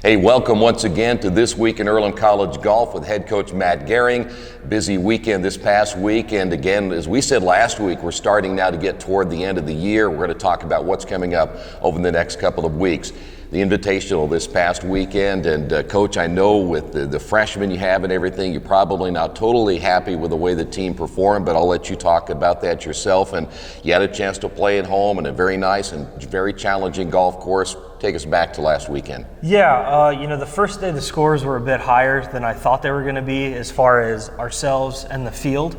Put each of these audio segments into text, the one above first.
Hey, welcome once again to This Week in Earlham College Golf with head coach Matt Gehering. Busy weekend this past week, and again, as we said last week, we're starting now to get toward the end of the year. We're going to talk about what's coming up over the next couple of weeks. The Invitational this past weekend, and Coach, I know with the freshmen you have and everything, you're probably not totally happy with the way the team performed, but I'll let you talk about that yourself. And you had a chance to play at home in a very nice and very challenging golf course. Take us back to last weekend. Yeah, the first day the scores were a bit higher than I thought they were going to be as far as ourselves and the field.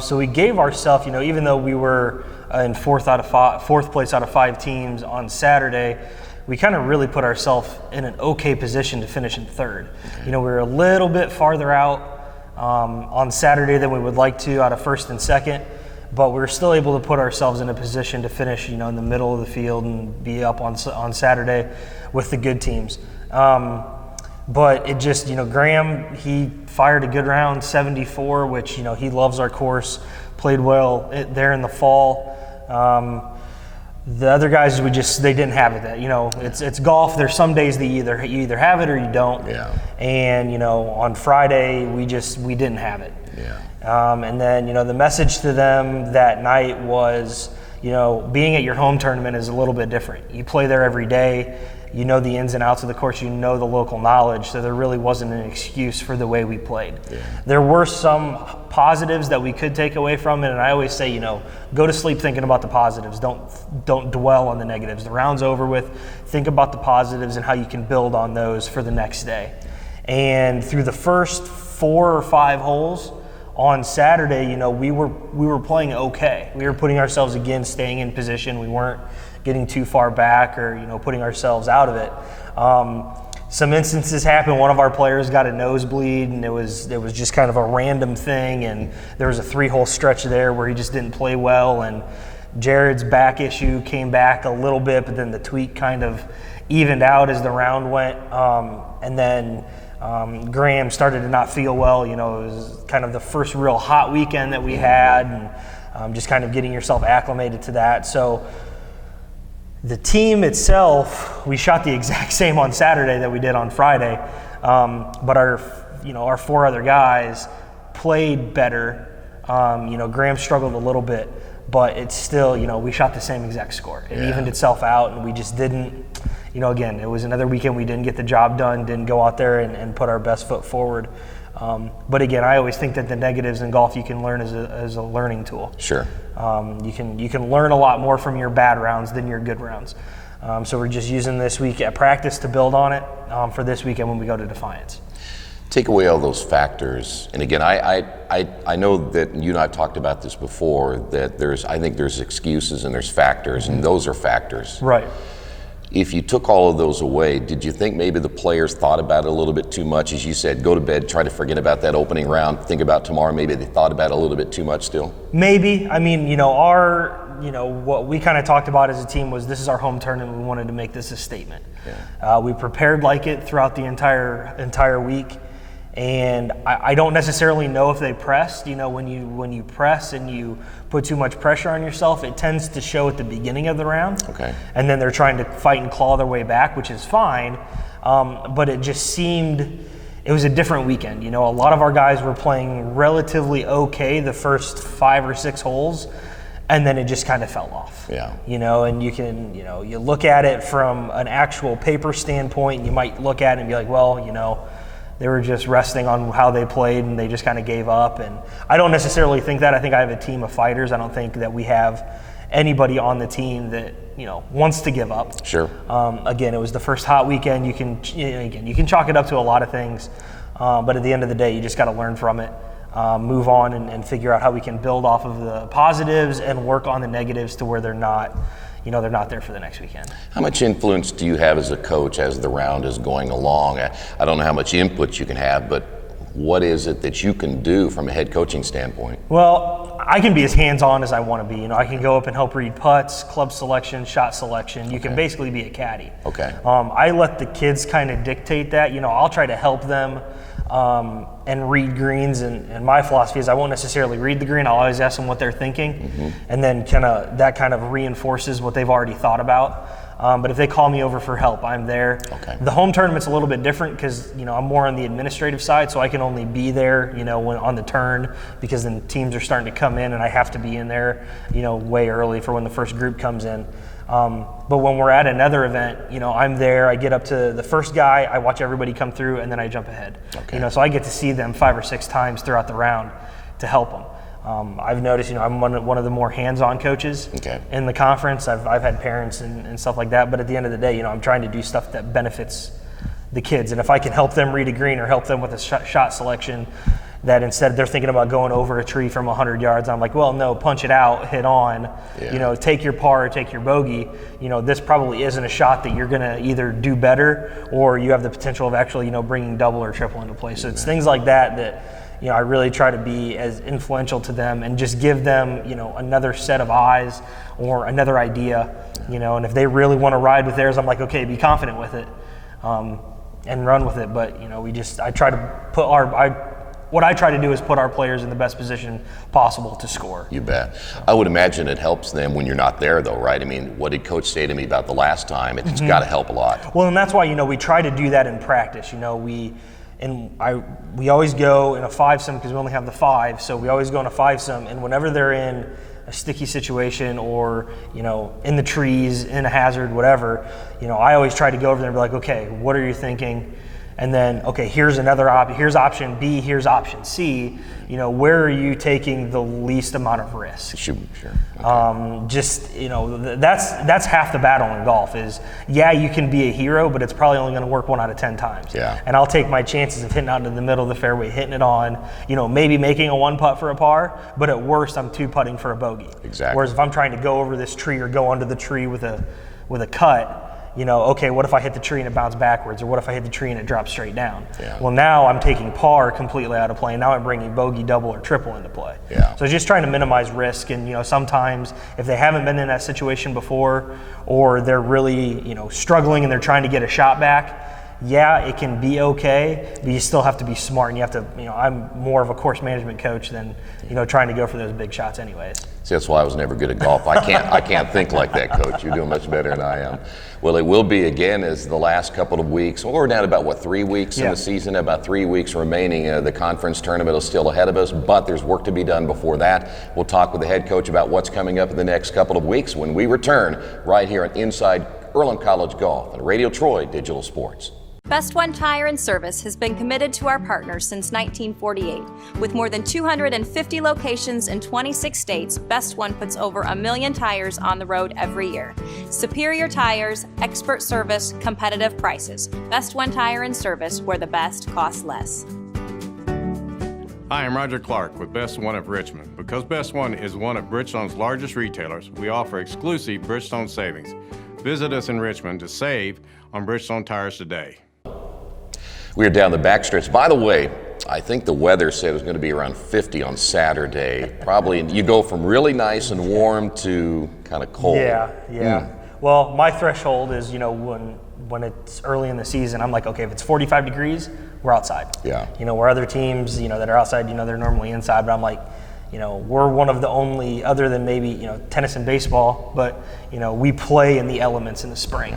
So we gave ourselves, even though we were in fourth place out of five teams on Saturday, we kind of really put ourselves in an okay position to finish in third. We were a little bit farther out on Saturday than we would like to out of first and second, but we were still able to put ourselves in a position to finish, in the middle of the field and be up on Saturday with the good teams. But it just, Graham, he fired a good round, 74, which, he loves our course, played well there in the fall. The other guys, they didn't have it. It's golf. There's some days that you either have it or you don't. Yeah. And on Friday we didn't have it. Yeah. And then the message to them that night was, being at your home tournament is a little bit different. You play there every day. You know the ins and outs of the course. You know the local knowledge. So there really wasn't an excuse for the way we played. Yeah. There were some positives that we could take away from it, and I always say, go to sleep thinking about the positives. Don't dwell on the negatives. The round's over with. Think about the positives and how you can build on those for the next day. And through the first 4 or 5 holes on Saturday, we were playing okay. We were putting ourselves again, staying in position. We weren't getting too far back or putting ourselves out of it. Some instances happened. One of our players got a nosebleed, and it was just kind of a random thing, and there was a 3-hole stretch there where he just didn't play well, and Jared's back issue came back a little bit, but then the tweak kind of evened out as the round went, and then Graham started to not feel well. It was kind of the first real hot weekend that we had, and just kind of getting yourself acclimated to that. So the team itself, we shot the exact same on Saturday that we did on Friday, but our 4 other guys played better. Graham struggled a little bit, but it's still, we shot the same exact score. It evened itself out, and we just didn't, again, it was another weekend we didn't get the job done, didn't go out there and put our best foot forward. But again, I always think that the negatives in golf you can learn as a learning tool. Sure. You can learn a lot more from your bad rounds than your good rounds. So we're just using this week at practice to build on it for this weekend when we go to Defiance. Take away all those factors, and again, I know that you and I have talked about this before, that I think there's excuses and there's factors, and those are factors. Right. If you took all of those away, did you think maybe the players thought about it a little bit too much? As you said, go to bed, try to forget about that opening round, think about tomorrow. Maybe they thought about it a little bit too much still? Maybe. I mean, what we kind of talked about as a team was this is our home tournament. We wanted to make this a statement. Yeah. We prepared like it throughout the entire week. And I don't necessarily know if they pressed. When you press and you put too much pressure on yourself, it tends to show at the beginning of the round. Okay. And then they're trying to fight and claw their way back, which is fine. But it just seemed it was a different weekend. A lot of our guys were playing relatively okay the first 5 or 6 holes, and then it just kind of fell off. Yeah. And you can, you look at it from an actual paper standpoint, and you might look at it and be like, well, they were just resting on how they played, and they just kind of gave up. And I don't necessarily think that. I think I have a team of fighters. I don't think that we have anybody on the team that wants to give up. Sure. Again, it was the first hot weekend. You can chalk it up to a lot of things, but at the end of the day, you just got to learn from it, move on, and figure out how we can build off of the positives and work on the negatives to where they're not there for the next weekend. How much influence do you have as a coach as the round is going along? I don't know how much input you can have, but what is it that you can do from a head coaching standpoint? Well, I can be as hands-on as I want to be. I can go up and help read putts, club selection, shot selection. You can basically be a caddy. Okay. I let the kids kind of dictate that. I'll try to help them and read greens, and my philosophy is I won't necessarily read the green. I'll always ask them what they're thinking, and then that kind of reinforces what they've already thought about. But if they call me over for help, I'm there. Okay. The home tournament's a little bit different because, I'm more on the administrative side, so I can only be there, when on the turn, because then teams are starting to come in and I have to be in there, way early for when the first group comes in. But when we're at another event, I'm there, I get up to the first guy, I watch everybody come through, and then I jump ahead. Okay. So I get to see them 5 or 6 times throughout the round to help them. I've noticed, I'm one of the more hands-on coaches in the conference. I've had parents and stuff like that, but at the end of the day, I'm trying to do stuff that benefits the kids. And if I can help them read a green or help them with a shot selection, that instead they're thinking about going over a tree from 100 yards, I'm like, well, no, punch it out, hit on, take your par or take your bogey. This probably isn't a shot that you're going to either do better or you have the potential of actually, bringing double or triple into play. So it's things like that I really try to be as influential to them and just give them, another set of eyes or another idea, and if they really want to ride with theirs, I'm like, okay, be confident with it and run with it. But, I try to put what I try to do is put our players in the best position possible to score. You bet. I would imagine it helps them when you're not there, though, right? I mean, what did Coach say to me about the last time? It's got to help a lot. Well, and that's why, we try to do that in practice. We always go in a 5-some because we only have the 5, so we always go in a 5-some, and whenever they're in a sticky situation or, in the trees, in a hazard, whatever, I always try to go over there and be like, okay, what are you thinking? And then, okay, here's another option. Here's option B. Here's option C. Where are you taking the least amount of risk? Sure. Okay. That's half the battle in golf. Is you can be a hero, but it's probably only going to work 1 out of 10 times. Yeah. And I'll take my chances of hitting out into the middle of the fairway, hitting it on. Maybe making a 1 putt for a par, but at worst, I'm 2 putting for a bogey. Exactly. Whereas if I'm trying to go over this tree or go under the tree with a cut. Okay, what if I hit the tree and it bounced backwards? Or what if I hit the tree and it drops straight down? Yeah. Well, now I'm taking par completely out of play. Now I'm bringing bogey, double, or triple into play. Yeah. So just trying to minimize risk. And, sometimes if they haven't been in that situation before or they're really, struggling and they're trying to get a shot back, it can be okay, but you still have to be smart. And you have to, I'm more of a course management coach than, trying to go for those big shots anyways. See, that's why I was never good at golf. I can't think like that, Coach. You're doing much better than I am. Well, it will be again as the last couple of weeks. Well, we're down to about 3 weeks in the season, about 3 weeks remaining. The conference tournament is still ahead of us, but there's work to be done before that. We'll talk with the head coach about what's coming up in the next couple of weeks when we return right here at Inside Earlham College Golf and Radio Troy Digital Sports. Best One Tire and Service has been committed to our partners since 1948. With more than 250 locations in 26 states, Best One puts over 1 million tires on the road every year. Superior tires, expert service, competitive prices. Best One Tire and Service, where the best costs less. Hi, I'm Roger Clark with Best One of Richmond. Because Best One is one of Bridgestone's largest retailers, we offer exclusive Bridgestone savings. Visit us in Richmond to save on Bridgestone tires today. We're down the backstretch. By the way, I think the weather said it was going to be around 50 on Saturday. Probably you go from really nice and warm to kind of cold. Yeah. Well, my threshold is, when it's early in the season, I'm like, okay, if it's 45 degrees, we're outside. Yeah. Where other teams, that are outside, they're normally inside, but I'm like, we're one of the only, other than maybe, tennis and baseball, but, we play in the elements in the spring.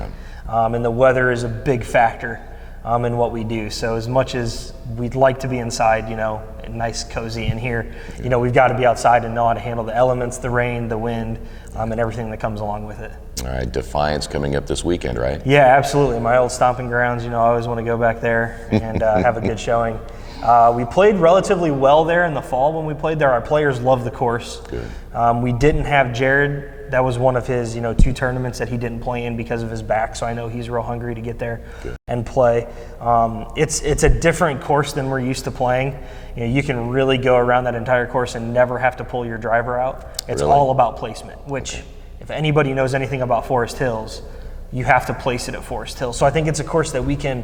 And the weather is a big factor in what we do. So as much as we'd like to be inside, nice, cozy in here, we've got to be outside and know how to handle the elements, the rain, the wind, and everything that comes along with it. All right, Defiance coming up this weekend, right? Yeah, absolutely. My old stomping grounds, I always want to go back there and have a good showing. We played relatively well there in the fall when we played there. Our players love the course. Good. We didn't have Jared. That was one of his, 2 tournaments that he didn't play in because of his back. So I know he's real hungry to get there and play. It's a different course than we're used to playing. You can really go around that entire course and never have to pull your driver out. It's all about placement, which if anybody knows anything about Forest Hills, you have to place it at Forest Hills. So I think it's a course that we can,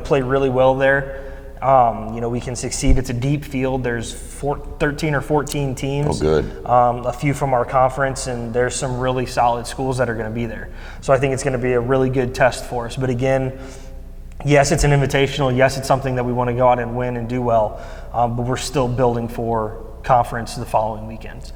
play really well there. We can succeed. It's a deep field. There's 13 or 14 teams. Oh, good. A few from our conference, and there's some really solid schools that are going to be there. So I think it's going to be a really good test for us. But again, yes, it's an invitational. Yes, it's something that we want to go out and win and do well. But we're still building for conference the following weekend.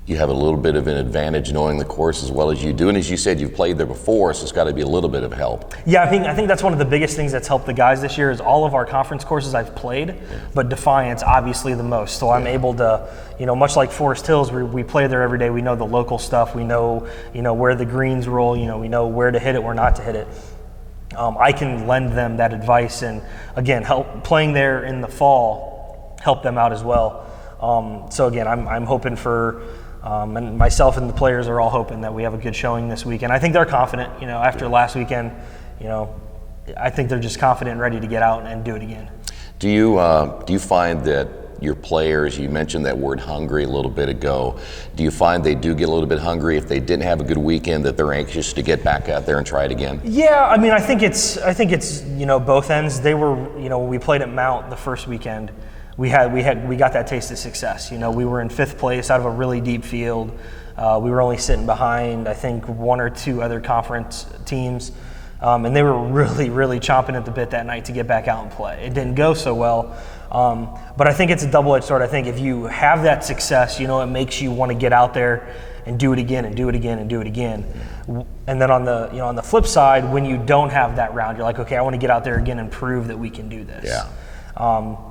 You have a little bit of an advantage knowing the course as well as you do, and as you said, you've played there before, so it's got to be a little bit of help. Yeah, I think that's one of the biggest things that's helped the guys this year is all of our conference courses I've played, but Defiance obviously the most. So I'm able to, much like Forest Hills, we play there every day. We know the local stuff. We know, where the greens roll. We know where to hit it, where not to hit it. I can lend them that advice, and again, help playing there in the fall, help them out as well. So again, I'm hoping for. And myself and the players are all hoping that we have a good showing this weekend. I think they're confident, after last weekend, I think they're just confident and ready to get out and do it again. Do you find that your players, you mentioned that word hungry a little bit ago, do you find they do get a little bit hungry if they didn't have a good weekend, that they're anxious to get back out there and try it again? Yeah, I think it's both ends. They were, when we played at Mount the first weekend, we got that taste of success. We were in 5th place out of a really deep field. We were only sitting behind, I think, 1 or 2 other conference teams. And they were really, really chomping at the bit that night to get back out and play. It didn't go so well. But I think it's a double-edged sword. I think if you have that success, it makes you want to get out there and do it again and do it again and do it again. And then on the flip side, when you don't have that round, you're like, okay, I want to get out there again and prove that we can do this. Yeah.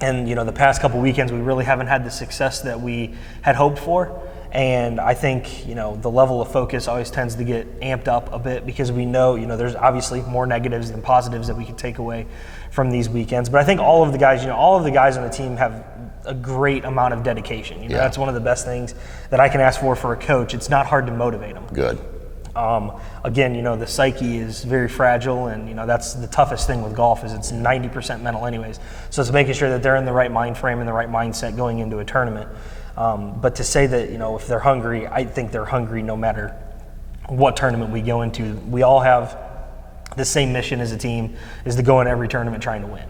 And the past couple weekends, we really haven't had the success that we had hoped for. And I think, the level of focus always tends to get amped up a bit because we know, there's obviously more negatives than positives that we can take away from these weekends. But I think all of the guys on the team have a great amount of dedication. That's one of the best things that I can ask for a coach. It's not hard to motivate them. Good. Again, the psyche is very fragile, and that's the toughest thing with golf is it's 90% mental anyways. So it's making sure that they're in the right mind frame and the right mindset going into a tournament. But to say that, if they're hungry, I think they're hungry no matter what tournament we go into. We all have the same mission as a team, is to go in every tournament trying to win.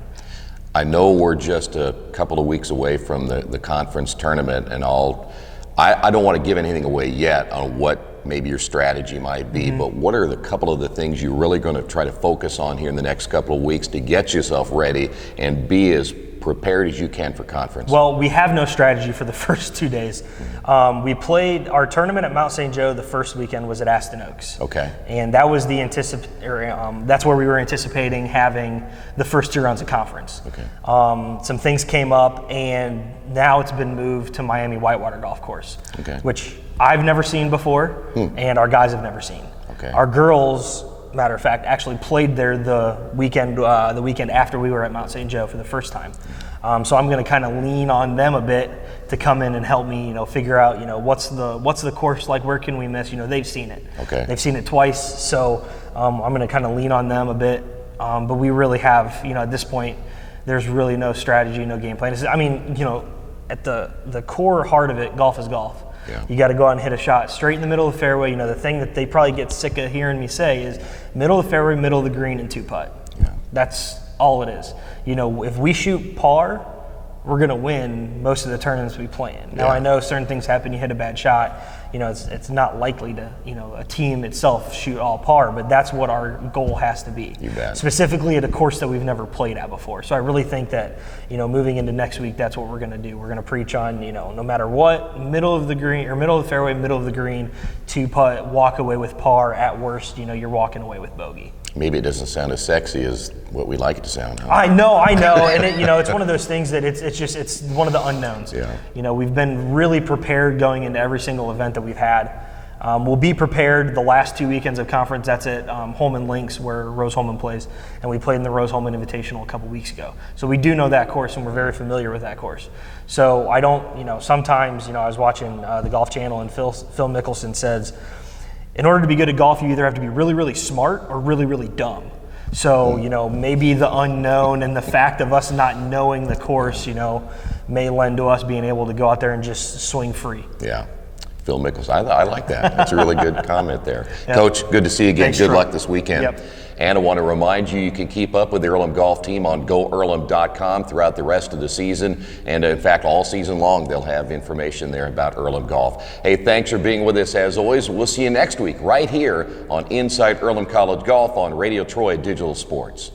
I know we're just a couple of weeks away from the conference tournament, and I don't want to give anything away yet on what maybe your strategy might be, but what are the couple of the things you're really going to try to focus on here in the next couple of weeks to get yourself ready and be as prepared as you can for conference? Well, we have no strategy for the first 2 days. We played our tournament at Mount St. Joe. The first weekend was at Aston Oaks. Okay. And that was that's where we were anticipating having the first 2 rounds of conference. Okay. Some things came up, and now it's been moved to Miami Whitewater Golf Course, Okay. which I've never seen before, and our guys have never seen. Okay. Our girls, matter of fact, actually played there the weekend after we were at Mount St. Joe for the first time. So I'm going to kind of lean on them a bit to come in and help me, figure out, what's the course like, where can we miss? They've seen it. Okay. They've seen it twice, so I'm going to kind of lean on them a bit. But we really have, at this point, there's really no strategy, no game plan. At the core heart of it, golf is golf. Yeah. You got to go out and hit a shot straight in the middle of the fairway. The thing that they probably get sick of hearing me say is middle of the fairway, middle of the green, and 2-putt. Yeah. That's all it is. If we shoot par, we're going to win most of the tournaments we play in. Now, Yeah. I know certain things happen. You hit a bad shot. It's not likely to, a team itself shoot all par, but that's what our goal has to be. You bet. Specifically at a course that we've never played at before. So I really think that, moving into next week, that's what we're going to do. We're going to preach on, no matter what, middle of the green or middle of the fairway, middle of the green, 2-putt, walk away with par. At worst, you're walking away with bogey. Maybe it doesn't sound as sexy as what we like it to sound. Huh? I know, and it's one of those things that it's one of the unknowns. Yeah. We've been really prepared going into every single event that we've had. We'll be prepared the last 2 weekends of conference. That's at Holman Links, where Rose Holman plays, and we played in the Rose Holman Invitational a couple weeks ago. So we do know that course, and we're very familiar with that course. So I don't, sometimes, I was watching the Golf Channel, and Phil Mickelson says, in order to be good at golf, you either have to be really, really smart or really, really dumb. So, maybe the unknown and the fact of us not knowing the course, may lend to us being able to go out there and just swing free. Yeah. Phil Mickelson. I like that. That's a really good comment there. Yep. Coach, good to see you again. Thanks, good Troy. luck this weekend. Yep. And I want to remind you, you can keep up with the Earlham golf team on GoEarlham.com throughout the rest of the season. And in fact, all season long, they'll have information there about Earlham golf. Hey, thanks for being with us as always. We'll see you next week right here on Inside Earlham College Golf on Radio Troy Digital Sports.